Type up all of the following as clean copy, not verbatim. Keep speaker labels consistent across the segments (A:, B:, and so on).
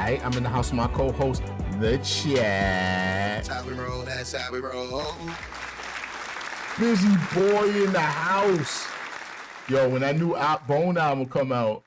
A: Alright, I'm in the house with my co-host, The Chat.
B: That's how we roll, that's how we roll.
A: Busy boy in the house. Yo, when that new Bone album come out,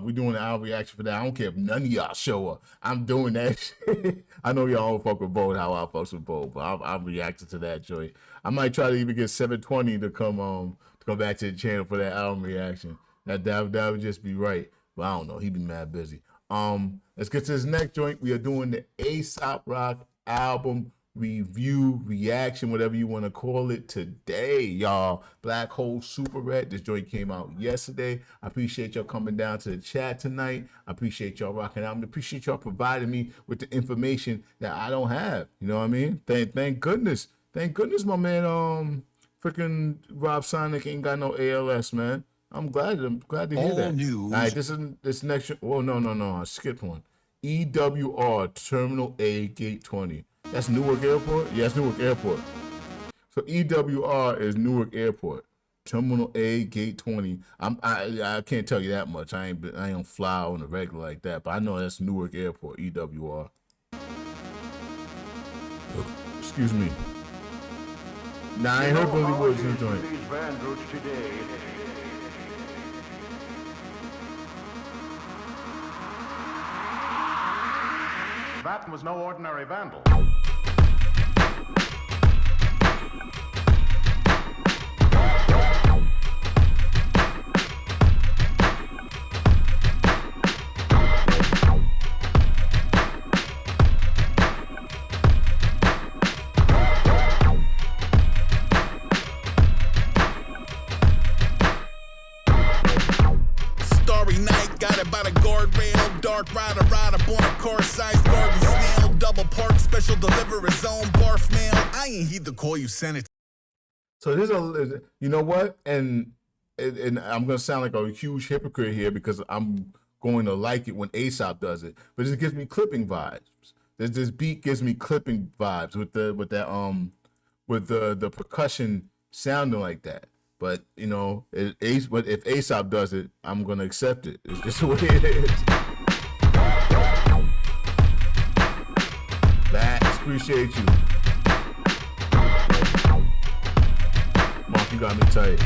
A: we doing an album reaction for that. I don't care if none of y'all show up. I'm doing that shit. I know y'all don't fuck with Bone how I fucks with Bone, but I'm reacting to that joint. I might try to even get 720 to come back to the channel for that album reaction. That would just be right. But I don't know. He be mad busy. Let's get to this next joint. We are doing the Aesop Rock album review, reaction, whatever you want to call it today, y'all. Black Hole Super Red. This joint came out yesterday. I appreciate y'all coming down to the chat tonight. I appreciate y'all rocking out. I appreciate y'all providing me with the information that I don't have. You know what I mean? Thank goodness. Thank goodness my man freaking Rob Sonic ain't got no ALS, man. I'm glad to hear that.
B: News.
A: All right, this next. Oh no, I skipped one. EWR Terminal A Gate 20. That's Newark Airport? Yeah, it's Newark Airport. So EWR is Newark Airport. Terminal A, Gate 20. I can't tell you that much. I ain't fly on the regular like that, but I know that's Newark Airport, EWR. Excuse me. Nah, I ain't heard Billy Woods in the joint.
C: That was no ordinary vandal.
D: Starry night, got it by the guardrail. Dark rider, ride up on a car-sized garden snail. Double park, special delivery zone, barf mail. I ain't heed the call, you sent it.
A: So there's you know what? And I'm gonna sound like a huge hypocrite here because I'm going to like it when Aesop does it, but it gives me clipping vibes. This beat gives me clipping vibes with the percussion sounding like that. But you know, but if Aesop does it, I'm gonna accept it. It's just the way it is. Max, appreciate you. Mark, you got me tight.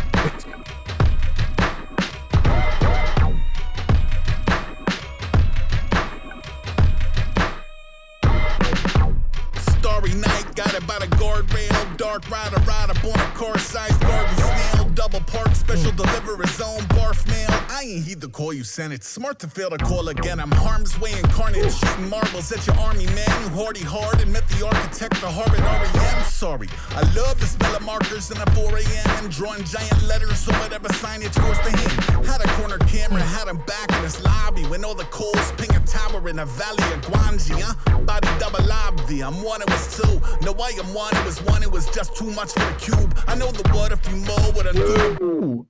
D: Starry night, got it by the guardrail. Dark rider, ride up on a car-sized garden snail. Double park, special delivery zone, barf mail. I ain't heed the call, you sent it. Smart to fail to call again. I'm harm's way incarnate, shooting marbles at your army man. You hardy hard and met the architect, the Harvard REM. Sorry, I love the smell of markers in a 4 a.m. and drawing giant letters so whatever signage towards the hand. Had a corner camera, had him back in his lobby when all the coals ping a tower in the valley of Guanji, huh? Body double lobby. I'm one, it was two. No, I am one, it was one, it was just too much for the cube. I know the word if you mow what I do.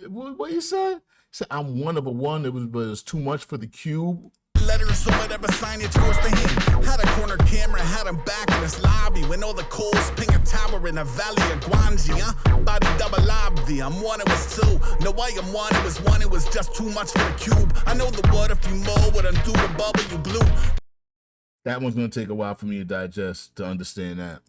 A: What you said? He said I'm one of a one. But it was too much for the cube.
D: Letters so whatever signage towards the hand. Had a corner camera, had him back in his lobby when all the coals ping a tower in the valley of Guanji, huh? Body double lobby. I'm one, it was two. No, I am one, it was one, it was just too much for the cube. I know the word if you mow what undo the bubble you blew.
A: That one's gonna take a while for me to digest to understand that.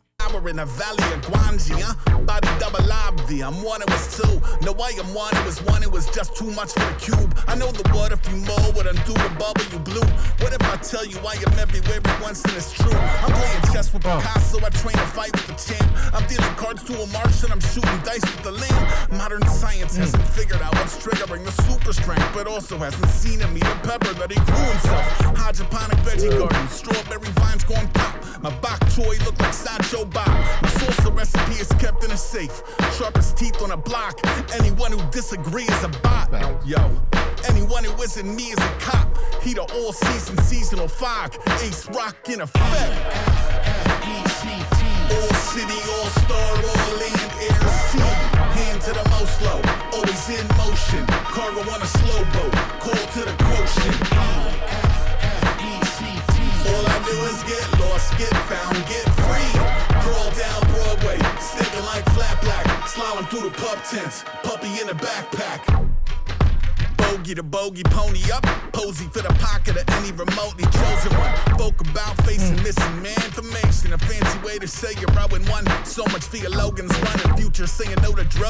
D: In a valley of Guanji, huh? Body double lobby. I'm one, it was two. No, I am one, it was one, it was just too much for the cube. I know the word if you mow what undo the bubble you blew. What if I tell you I am everywhere at once and it's true? I'm playing chess with Picasso, I train to fight with the champ. I'm dealing cards to a Martian, I'm shooting dice with the lamb. Modern science hasn't figured out what's triggering the super strength, but also hasn't seen him eat a pepper that he grew himself. Hydroponic veggie garden, strawberry vines going pop. My bok choy look like Sancho Bob. My salsa recipe is kept in a safe. Sharpest teeth on a block. Anyone who disagrees is a bot. Yo, anyone who isn't me is a cop. He the all-season seasonal fog. Ace rock in effect. All city, all star, all land, air, sea. Hand to the most low, always in motion. Cargo on a slow boat, call to the quotient. All I do is get lost, get found, get free. Crawl down Broadway, sticking like flat black. Slalom through the pub tents, puppy in a backpack. bogey to bogey, pony up. Posey for the pocket of any remotely chosen one. Folk about facing missing man information. A fancy way to say you're rowing one. So much theologians running, future saying no to drugs.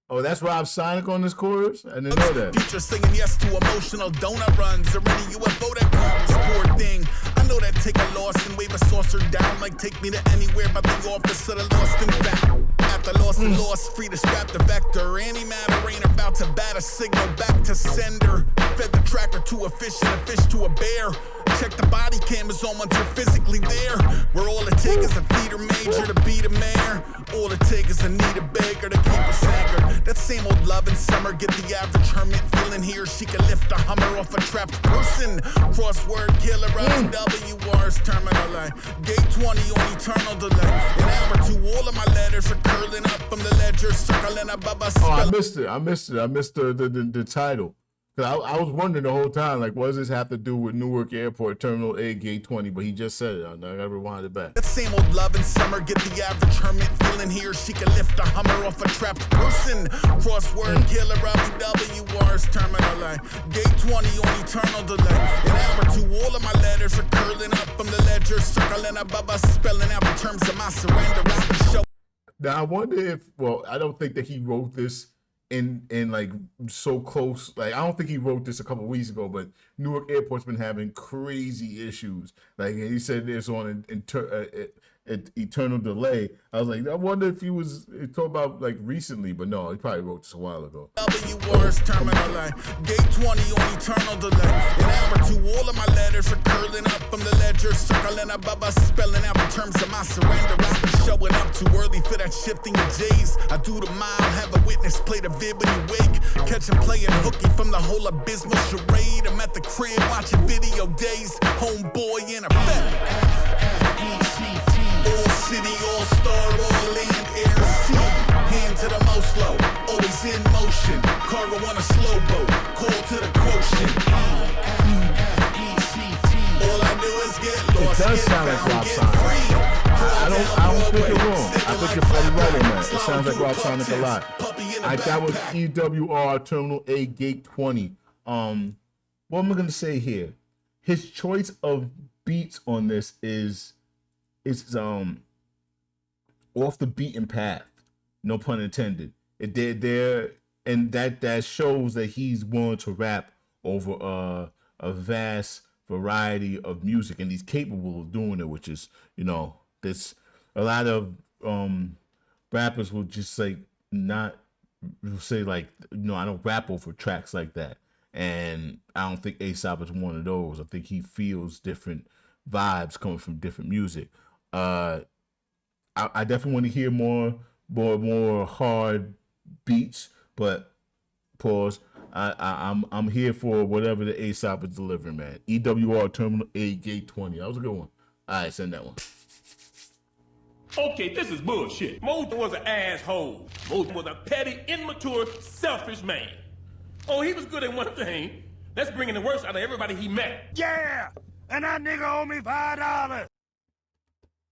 A: Oh, that's Rob Sonic on this chorus? I didn't know that.
D: Future singing yes to emotional donut runs or any UFO that comes. Poor thing. I know that take a loss and wave a saucer down like take me to anywhere but the office of the lost and found. After lost and lost, free to scrap the vector. Any matter ain't about to bat a signal back to sender. Fed the tracker to a fish and a fish to a bear. Check the body cameras on once you're physically there. Where all it takes is a theater major to be the mayor. All it takes is a Anita Baker to keep us anchored. That same old love in summer, get the average hermit feeling here. She can lift a Hummer off a trapped person. Crossword killer of EWR's terminal line. Gate 20 on eternal delay. An hour to all of my letters are curling up from the ledger, circling above us.
A: Oh, I missed it. I missed the title. Cause I was wondering the whole time, like, what does this have to do with Newark Airport Terminal A, Gate 20? But he just said it. I gotta rewind it back.
D: That same old love in summer, get the average hermit feeling here. She can lift a Hummer off a trapped person. Crossword killer of EWR's terminal line. Gate 20 on eternal delay. An hour to all of my letters are curling up from the ledger, circling above us, spelling out the terms of my surrender. I can show.
A: Now I wonder if, well, I don't think that he wrote this in like so close. Like, I don't think he wrote this a couple weeks ago, but Newark Airport's been having crazy issues. Like, he said this on eternal delay. I was like, I wonder if he was talking about like recently, but no, he probably wrote this a while ago.
D: EWR's terminal line. Gate 20 on eternal delay. An hour to all of my letters are curling up from the ledger, circling above us, spelling out the terms of my surrender. I've been showing up too early for that shifting of J's. I do the mile, have a witness play the vid when you wake. Catch him playing hooky from the whole abysmal charade. I'm at the crib watching video days. Homeboy in effect. All city, all star, all land, air, sea. Hand to the most low, always in motion. Cargo on a slow boat, call to the quotient. All I do is get lost.
A: It does sound like Rob Sonic. I don't think you're wrong. I think you're probably right on that. It sounds like Rob Sonic a lot. That was EWR Terminal A, Gate 20. What am I gonna say here? His choice of beats on this is off the beaten path, no pun intended. And that shows that he's willing to rap over a vast variety of music, and he's capable of doing it, which is, this a lot of rappers will just say I don't rap over tracks like that. And I don't think Aesop is one of those. I think he feels different vibes coming from different music. I definitely want to hear more hard beats, but pause. I'm here for whatever the Aesop is delivering, man. EWR Terminal A, Gate 20. That was a good one. All right, send that one.
E: Okay, this is bullshit. Moses was an asshole. Moses was a petty, immature, selfish man. Oh, he was good at one thing. That's bringing the worst out of everybody he met.
F: Yeah! And that nigga owe me $5.